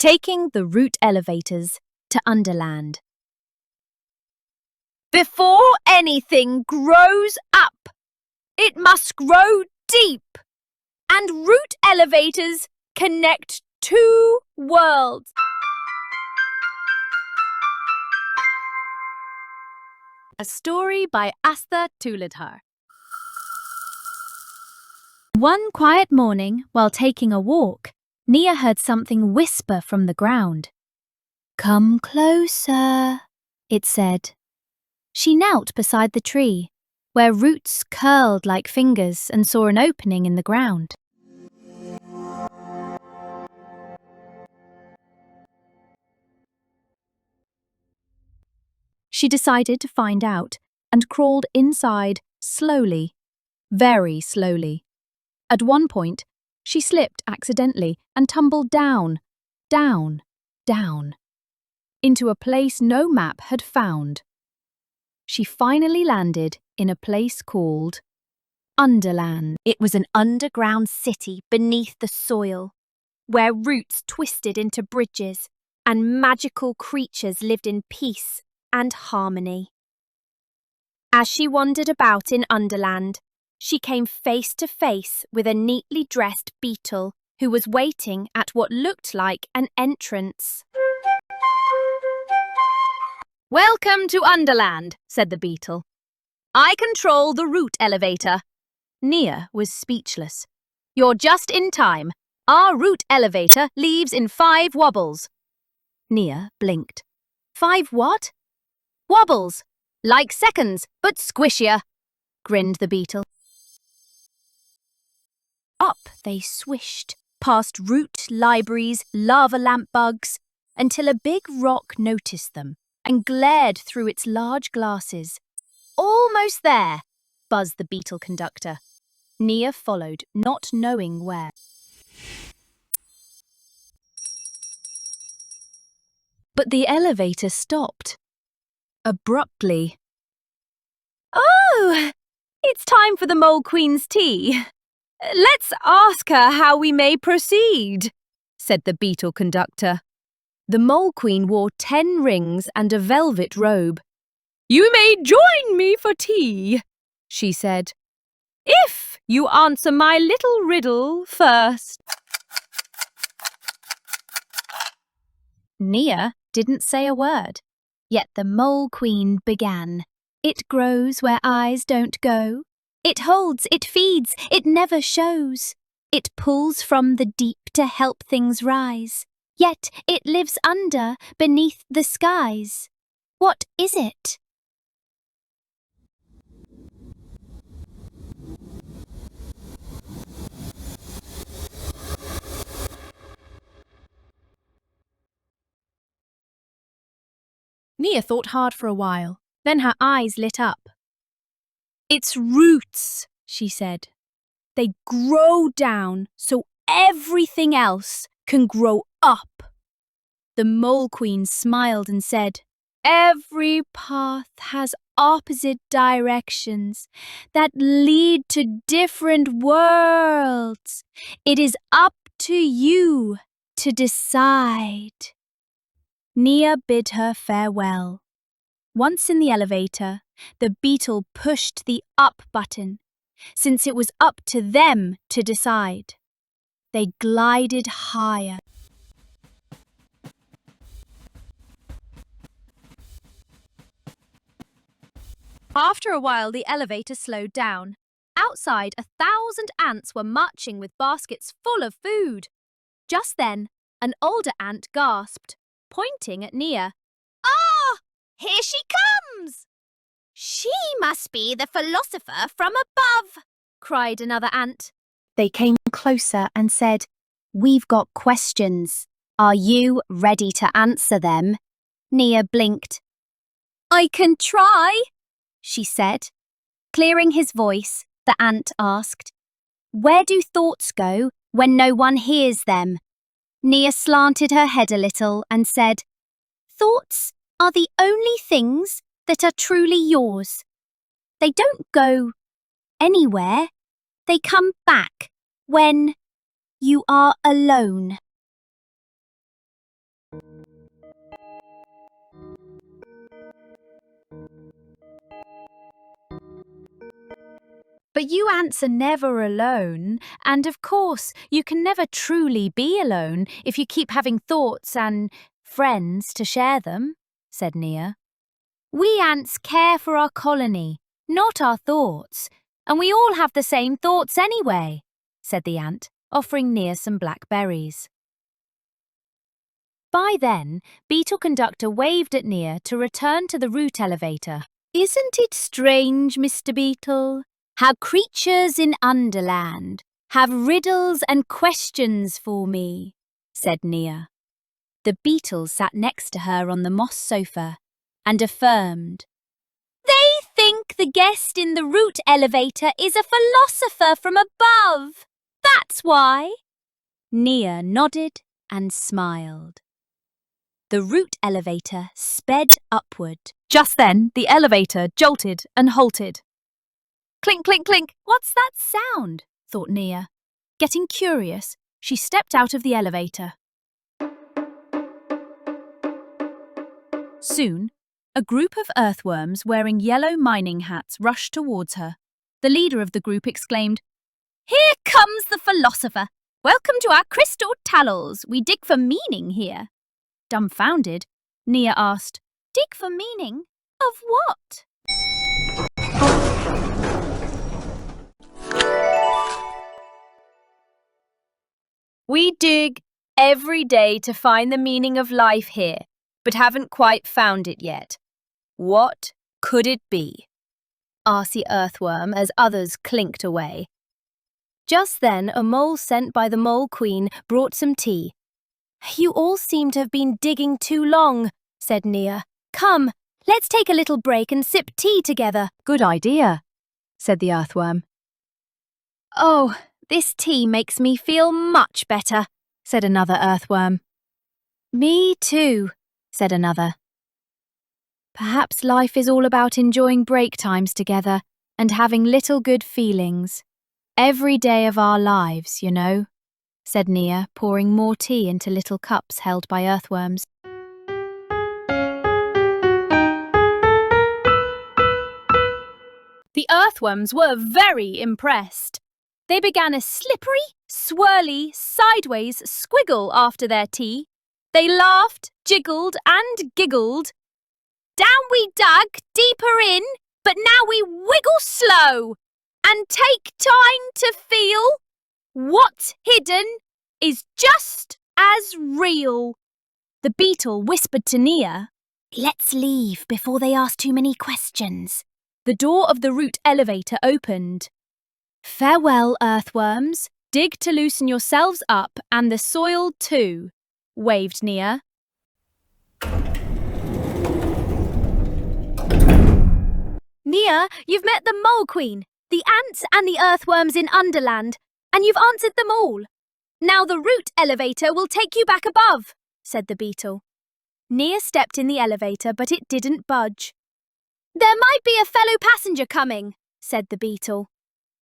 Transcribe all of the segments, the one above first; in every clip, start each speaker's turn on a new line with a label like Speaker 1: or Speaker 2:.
Speaker 1: Taking the root elevators to Underland. Before anything grows up, it must grow deep. And root elevators connect two worlds. A story by Astha Tuladhar. One quiet morning, while taking a walk, Nia heard something whisper from the ground. "Come closer," it said. She knelt beside the tree, where roots curled like fingers, and saw an opening in the ground. She decided to find out and crawled inside slowly, very slowly. At one point, she slipped accidentally and tumbled down, down, down, into a place no map had found. She finally landed in a place called Underland. It was an underground city beneath the soil, where roots twisted into bridges and magical creatures lived in peace and harmony. As she wandered about in Underland, she came face to face with a neatly dressed beetle who was waiting at what looked like an entrance. "Welcome to Underland," said the beetle. "I control the root elevator." Nia was speechless. "You're just in time. Our root elevator leaves in 5 wobbles." Nia blinked. "5 what?" "Wobbles. Like seconds, but squishier," grinned the beetle. Up they swished, past root libraries, lava lamp bugs, until a big rock noticed them and glared through its large glasses. "Almost there," buzzed the beetle conductor. Nia followed, not knowing where. But the elevator stopped. Abruptly. "Oh, it's time for the Mole Queen's tea. Let's ask her how we may proceed," said the beetle conductor. The Mole Queen wore 10 rings and a velvet robe. "You may join me for tea," she said, "if you answer my little riddle first." Nia didn't say a word, yet the Mole Queen began. "It grows where eyes don't go. It holds, it feeds, it never shows. It pulls from the deep to help things rise. Yet it lives under, beneath the skies. What is it?" Nia thought hard for a while, then her eyes lit up. "It's roots," she said. "They grow down so everything else can grow up." The Mole Queen smiled and said, "Every path has opposite directions that lead to different worlds. It is up to you to decide." Nia bid her farewell. Once in the elevator, the beetle pushed the up button, since it was up to them to decide. They glided higher. After a while, the elevator slowed down. Outside, 1,000 ants were marching with baskets full of food. Just then, an older ant gasped, pointing at Nia. "Ah, here she comes!" "She must be the philosopher from above," cried another ant. They came closer and said, "We've got questions. Are you ready to answer them?" Nia blinked. "I can try," she said. Clearing his voice, the ant asked, "Where do thoughts go when no one hears them?" Nia slanted her head a little and said, "Thoughts are the only things that are truly yours. They don't go anywhere. They come back when you are alone." But you ants are never alone, and of course, you can never truly be alone if you keep having thoughts and friends to share them, said Nia. We ants care for our colony, not our thoughts, and we all have the same thoughts anyway, said the ant, offering Nia some blackberries. By then, Beetle Conductor waved at Nia to return to the root elevator. Isn't it strange, Mr. Beetle, how creatures in Underland have riddles and questions for me, said Nia. The beetle sat next to her on the moss sofa and affirmed, They think the guest in the root elevator is a philosopher from above. That's why. Nia nodded and smiled. The root elevator sped upward. Just then, the elevator jolted and halted. Clink, clink, clink. What's that sound? Thought Nia. Getting curious, she stepped out of the elevator. Soon, a group of earthworms wearing yellow mining hats rushed towards her. The leader of the group exclaimed, Here comes the philosopher. Welcome to our crystal tunnels. We dig for meaning here. Dumbfounded, Nia asked, Dig for meaning? Of what? We dig every day to find the meaning of life here, but haven't quite found it yet. What could it be? asked the earthworm as others clinked away. Just then, a mole sent by the Mole Queen brought some tea. You all seem to have been digging too long, said Nia. Come, let's take a little break and sip tea together. Good idea, said the earthworm. Oh, this tea makes me feel much better, said another earthworm. Me too, said another. Perhaps life is all about enjoying break times together and having little good feelings. Every day of our lives, you know, said Nia, pouring more tea into little cups held by earthworms. The earthworms were very impressed. They began a slippery, swirly, sideways squiggle after their tea. They laughed, jiggled and giggled. Down we dug, deeper in, but now we wiggle slow and take time to feel what's hidden is just as real. The beetle whispered to Nia, Let's leave before they ask too many questions. The door of the root elevator opened. Farewell, earthworms. Dig to loosen yourselves up and the soil too, waved Nia. Nia, you've met the Mole Queen, the ants and the earthworms in Underland, and you've answered them all. Now the root elevator will take you back above, said the beetle. Nia stepped in the elevator, but it didn't budge. There might be a fellow passenger coming, said the beetle.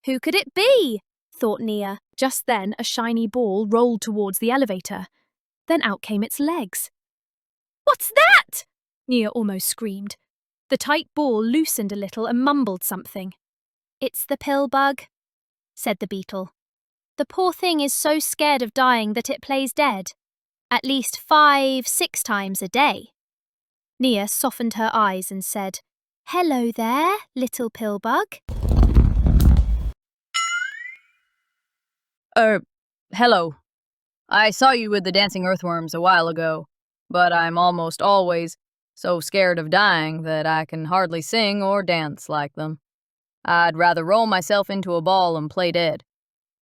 Speaker 1: Who could it be? Thought Nia. Just then, a shiny ball rolled towards the elevator. Then out came its legs. What's that? Nia almost screamed. The tight ball loosened a little and mumbled something. It's the pill bug, said the beetle. The poor thing is so scared of dying that it plays dead. At least 5-6 times a day. Nia softened her eyes and said, Hello there, little pill bug.
Speaker 2: Hello. I saw you with the dancing earthworms a while ago, but I'm almost always so scared of dying that I can hardly sing or dance like them. I'd rather roll myself into a ball and play dead.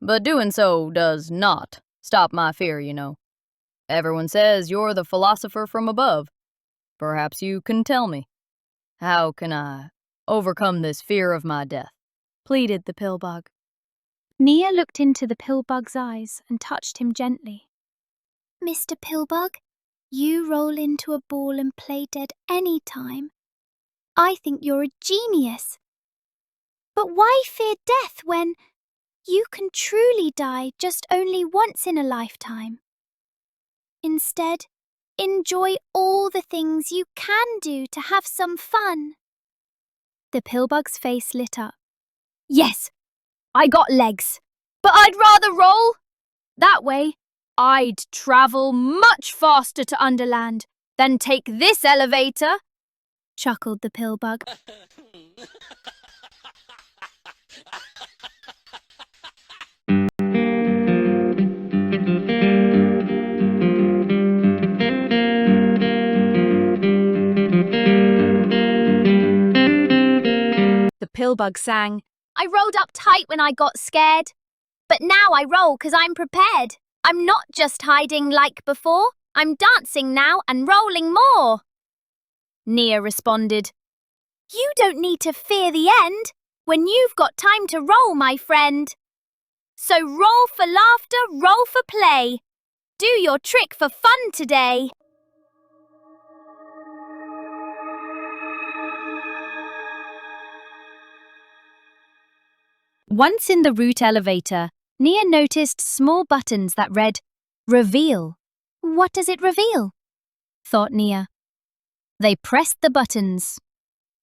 Speaker 2: But doing so does not stop my fear, you know. Everyone says you're the philosopher from above. Perhaps you can tell me. How can I overcome this fear of my death? Pleaded the pillbug.
Speaker 1: Nia looked into the pillbug's eyes and touched him gently. Mr. Pillbug, you roll into a ball and play dead any time. I think you're a genius. But why fear death when you can truly die just only once in a lifetime? Instead, enjoy all the things you can do to have some fun. The pillbug's face lit up. Yes, I got legs, but I'd rather roll. That way, I'd travel much faster to Underland than take this elevator, chuckled the pillbug. The pillbug sang, I rolled up tight when I got scared, but now I roll 'cause I'm prepared. I'm not just hiding like before, I'm dancing now and rolling more. Nia responded, You don't need to fear the end when you've got time to roll, my friend. So roll for laughter, roll for play. Do your trick for fun today. Once in the route elevator, Nia noticed small buttons that read, Reveal. What does it reveal? Thought Nia. They pressed the buttons.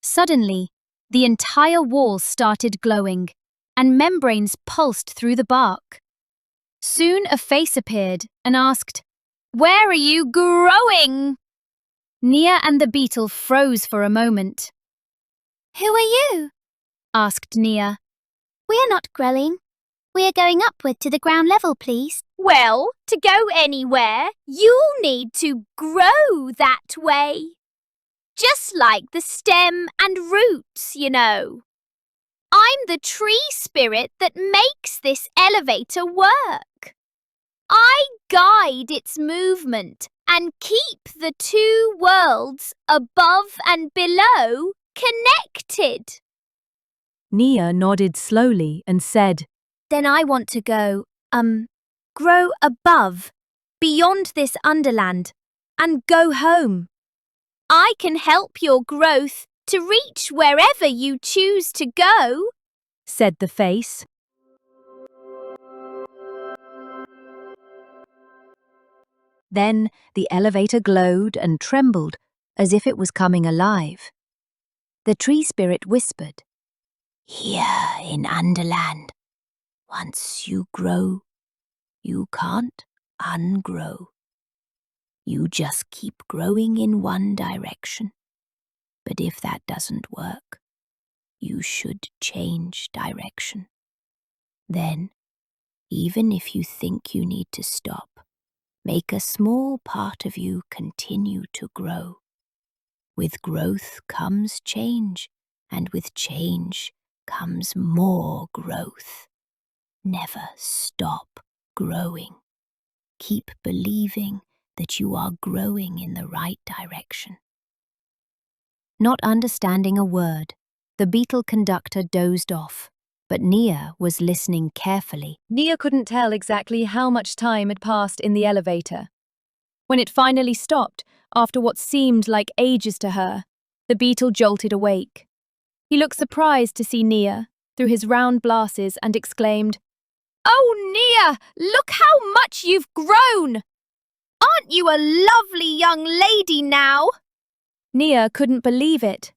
Speaker 1: Suddenly, the entire wall started glowing, and membranes pulsed through the bark. Soon a face appeared and asked, Where are you growing? Nia and the beetle froze for a moment. Who are you? Asked Nia. We're not growing. We're going upward to the ground level, please. Well, to go anywhere, you'll need to grow that way. Just like the stem and roots, you know. I'm the tree spirit that makes this elevator work. I guide its movement and keep the two worlds above and below connected.
Speaker 3: Nia nodded slowly and said,
Speaker 1: Then I want to grow above, beyond this Underland, and go home. I can help your growth to reach wherever you choose to go,
Speaker 3: said the face. Then the elevator glowed and trembled as if it was coming alive. The tree spirit whispered, Here in Underland, once you grow, you can't ungrow. You just keep growing in one direction. But if that doesn't work, you should change direction. Then, even if you think you need to stop, make a small part of you continue to grow. With growth comes change, and with change comes more growth. Never stop growing. Keep believing that you are growing in the right direction. Not understanding a word, the beetle conductor dozed off, but Nia was listening carefully. Nia couldn't tell exactly how much time had passed in the elevator. When it finally stopped, after what seemed like ages to her, the beetle jolted awake. He looked surprised to see Nia through his round glasses and exclaimed, Oh, Nia, look how much you've grown! Aren't you a lovely young lady now? Nia couldn't believe it.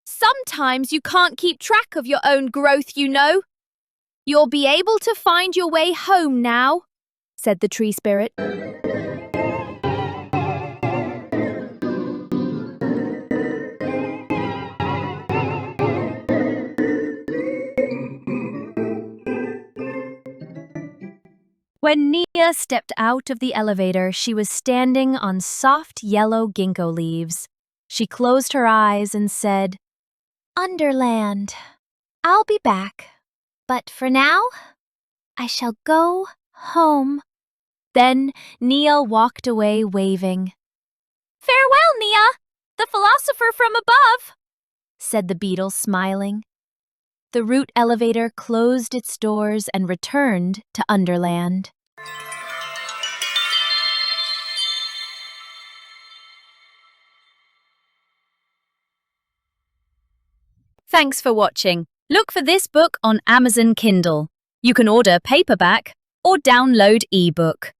Speaker 3: Sometimes you can't keep track of your own growth, you know. You'll be able to find your way home now, said the tree spirit. When Nia stepped out of the elevator, she was standing on soft yellow ginkgo leaves. She closed her eyes and said, Underland, I'll be back, but for now, I shall go home. Then Nia walked away waving. Farewell, Nia, the philosopher from above, said the beetle, smiling. The route elevator closed its doors and returned to Underland. Thanks for watching. Look for this book on Amazon Kindle. You can order paperback or download ebook.